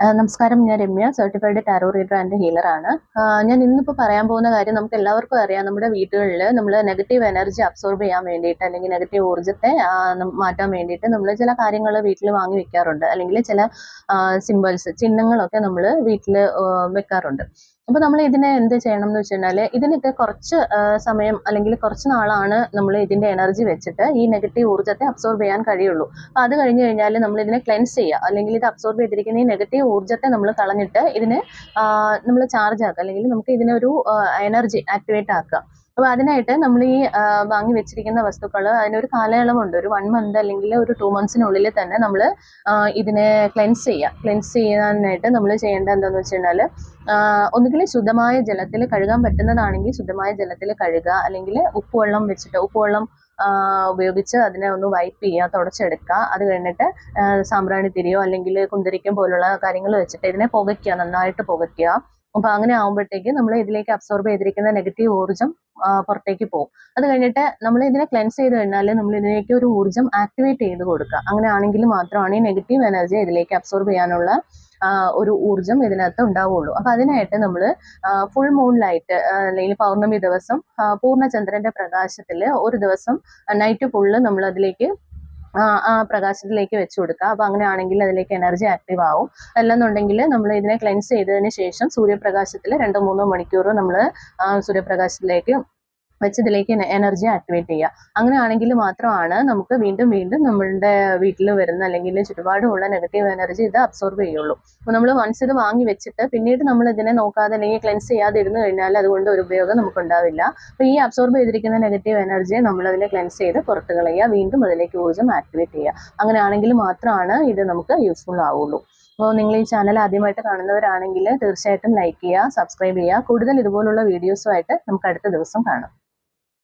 നമസ്കാരം. ഞാൻ Ramya, certified tarot reader and healer ആണ്. ഞാൻ ഇന്നിപ്പോൾ പറയാൻ പോകുന്ന കാര്യം നമുക്ക് എല്ലാവർക്കും അറിയാം. നമ്മുടെ വീടുകളിൽ നമ്മൾ നെഗറ്റീവ് എനർജി അബ്സോർബ് ചെയ്യാൻ വേണ്ടിയിട്ട് അല്ലെങ്കിൽ നെഗറ്റീവ് ഊർജ്ജത്തെ മാറ്റാൻ വേണ്ടിയിട്ട് നമ്മൾ ചില കാര്യങ്ങൾ വീട്ടിൽ വാങ്ങി വെക്കാറുണ്ട്. അല്ലെങ്കിൽ ചില സിമ്പിൾസ്, ചിഹ്നങ്ങളൊക്കെ നമ്മൾ വീട്ടിൽ വെക്കാറുണ്ട്. അപ്പോൾ നമ്മൾ ഇതിനെ എന്ത് ചെയ്യണം എന്ന് വെച്ച് കഴിഞ്ഞാൽ, ഇതിനൊക്കെ കുറച്ച് സമയം അല്ലെങ്കിൽ കുറച്ച് നാളാണ് നമ്മൾ ഇതിൻ്റെ എനർജി വെച്ചിട്ട് ഈ നെഗറ്റീവ് ഊർജ്ജത്തെ അബ്സോർബ് ചെയ്യാൻ കഴിയുള്ളൂ. അപ്പോൾ അത് കഴിഞ്ഞ് കഴിഞ്ഞാൽ നമ്മൾ ഇതിനെ ക്ലെൻസ് ചെയ്യുക, അല്ലെങ്കിൽ ഇത് അബ്സോർബ് ചെയ്തിരിക്കുന്ന ഈ നെഗറ്റീവ് ഊർജ്ജത്തെ നമ്മൾ കളഞ്ഞിട്ട് ഇതിനെ നമ്മൾ ചാർജ് ആക്കുക, അല്ലെങ്കിൽ നമുക്ക് ഇതിനൊരു എനർജി ആക്ടിവേറ്റ് ആക്കുക. അപ്പോൾ അതിനായിട്ട് നമ്മൾ ഈ വാങ്ങി വെച്ചിരിക്കുന്ന വസ്തുക്കൾ അതിനൊരു കാലയളവുണ്ട്. ഒരു 1 മന്ത് അല്ലെങ്കിൽ ഒരു 2 മന്ത്സിനുള്ളിൽ തന്നെ നമ്മൾ ഇതിനെ ക്ലെൻസ് ചെയ്യുക. ക്ലെൻസ് ചെയ്യാനായിട്ട് നമ്മൾ ചെയ്യേണ്ടത് എന്താണെന്ന് വെച്ച് കഴിഞ്ഞാൽ, ഒന്നുകിൽ ശുദ്ധമായ ജലത്തിൽ കഴുകാൻ പറ്റുന്നതാണെങ്കിൽ ശുദ്ധമായ ജലത്തിൽ കഴുകുക, അല്ലെങ്കിൽ ഉപ്പുവെള്ളം ഉപയോഗിച്ച് അതിനെ ഒന്ന് വൈപ്പ് ചെയ്യുക, തുടച്ചെടുക്കുക. അത് കഴിഞ്ഞിട്ട് സാമ്പ്രാണിത്തിരിയോ അല്ലെങ്കിൽ കുന്തിരിക്കം പോലുള്ള കാര്യങ്ങൾ വെച്ചിട്ട് ഇതിനെ പുകയ്ക്കുക, നന്നായിട്ട് പുകയ്ക്കുക. അപ്പോൾ അങ്ങനെ ആകുമ്പോഴത്തേക്ക് നമ്മൾ ഇതിലേക്ക് അബ്സോർബ് ചെയ്തിരിക്കുന്ന നെഗറ്റീവ് ഊർജ്ജം പുറത്തേക്ക് പോകും. അത് കഴിഞ്ഞിട്ട് നമ്മൾ ഇതിനെ ക്ലെൻസ് ചെയ്ത് കഴിഞ്ഞാൽ നമ്മൾ ഇതിലേക്ക് ഒരു ഊർജ്ജം ആക്ടിവേറ്റ് ചെയ്ത് കൊടുക്കുക. അങ്ങനെ ആണെങ്കിൽ മാത്രമാണ് ഈ നെഗറ്റീവ് എനർജി ഇതിലേക്ക് അബ്സോർബ് ചെയ്യാനുള്ള ഒരു ഊർജ്ജം ഇതിനകത്ത് ഉണ്ടാവുള്ളൂ. അപ്പോൾ അതിനായിട്ട് നമ്മൾ ഫുൾ മൂൺ ലൈറ്റ് അല്ലെങ്കിൽ പൗർണമി ദിവസം പൂർണ്ണചന്ദ്രന്റെ പ്രകാശത്തിൽ ഒരു ദിവസം നൈറ്റ് ഫുള്ള് നമ്മൾ അതിലേക്ക് ആ പ്രകാശത്തിലേക്ക് വെച്ചു കൊടുക്കുക. അപ്പോൾ അങ്ങനെയാണെങ്കിൽ അതിലേക്ക് എനർജി ആക്റ്റീവ് ആവും. അല്ലെന്നുണ്ടെങ്കിൽ നമ്മൾ ഇതിനെ ക്ലെൻസ് ചെയ്തതിന് ശേഷം സൂര്യപ്രകാശത്തിൽ 2-3 മണിക്കൂർ നമ്മൾ സൂര്യപ്രകാശത്തിലേക്ക് വെച്ചതിലേക്ക് എനർജി ആക്ടിവേറ്റ് ചെയ്യുക. അങ്ങനെയാണെങ്കിൽ മാത്രമാണ് നമുക്ക് വീണ്ടും നമ്മളുടെ വീട്ടിൽ വരുന്ന അല്ലെങ്കിൽ ചുറ്റുപാടുമുള്ള നെഗറ്റീവ് എനർജി ഇത് അബ്സോർബ് ചെയ്യുള്ളൂ. അപ്പോൾ നമ്മൾ വൺസ് ഇത് വാങ്ങി വെച്ചിട്ട് പിന്നീട് നമ്മൾ ഇതിനെ നോക്കാതെ അല്ലെങ്കിൽ ക്ലെൻസ് ചെയ്യാതെ ഇരുന്ന് കഴിഞ്ഞാൽ അതുകൊണ്ട് ഒരു ഉപയോഗം നമുക്കുണ്ടാവില്ല. അപ്പോൾ ഈ അബ്സോർബ് ചെയ്തിരിക്കുന്ന നെഗറ്റീവ് എനർജിയെ നമ്മൾ അതിനെ ക്ലെൻസ് ചെയ്ത് പുറത്ത് കളയുക, വീണ്ടും അതിലേക്ക് ഊർജ്ജം ആക്ടിവേറ്റ് ചെയ്യുക. അങ്ങനെയാണെങ്കിൽ മാത്രമാണ് ഇത് നമുക്ക് യൂസ്ഫുൾ ആവുള്ളൂ. അപ്പോൾ നിങ്ങൾ ഈ ചാനൽ ആദ്യമായിട്ട് കാണുന്നവരാണെങ്കിൽ തീർച്ചയായിട്ടും ലൈക്ക് ചെയ്യുക, സബ്സ്ക്രൈബ് ചെയ്യുക. കൂടുതൽ ഇതുപോലുള്ള വീഡിയോസുമായിട്ട് നമുക്ക് അടുത്ത ദിവസം കാണാം.